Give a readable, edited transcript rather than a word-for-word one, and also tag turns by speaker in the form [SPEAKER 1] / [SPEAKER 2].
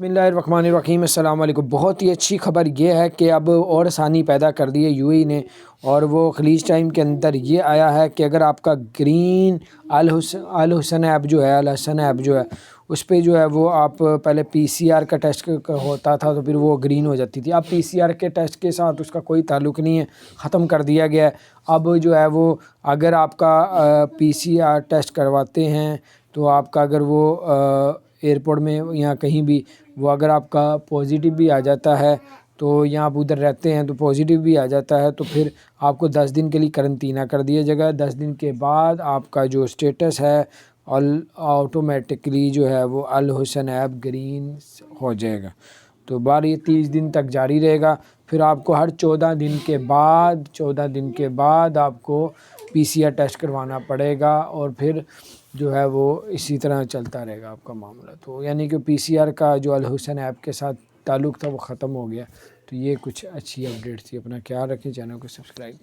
[SPEAKER 1] बिस्मिल्लाहिर्रहमानिर्रहीम। अस्सलाम वालेकुम। बहुत ही अच्छी खबर ये है कि अब और आसानी पैदा कर दी है यूएई ने, और वो खलीज टाइम के अंदर ये आया है कि अगर आपका ग्रीन अल हुसन ऐप जो है, अल हसन ऐप जो है, उस पे जो है वो आप पहले पीसीआर का टेस्ट होता था तो फिर वो ग्रीन हो जाती थी। अब पीसीआर के टेस्ट के साथ उसका कोई ताल्लुक़ नहीं है, ख़त्म कर दिया गया है। अब जो है वो अगर आपका पीसीआर टेस्ट करवाते हैं तो आपका अगर वो एयरपोर्ट में या कहीं भी वो अगर आपका पॉजिटिव भी आ जाता है तो या आप उधर रहते हैं तो पॉजिटिव भी आ जाता है तो फिर आपको 10 दिन के लिए करंटीना कर दिया जाएगा। 10 दिन के बाद आपका जो स्टेटस है ऑटोमेटिकली जो है वो अल हुसन ऐप ग्रीन हो जाएगा। तो बार ये 30 दिन तक जारी रहेगा। फिर आपको हर 14 दिन के बाद आपको पीसीआर टेस्ट करवाना पड़ेगा, और फिर जो है वो इसी तरह चलता रहेगा आपका मामला। तो यानी कि पीसीआर का जो अल हुसन ऐप के साथ ताल्लुक़ था वो ख़त्म हो गया। तो ये कुछ अच्छी अपडेट थी। अपना ख्याल रखें, चैनल को सब्सक्राइब करें।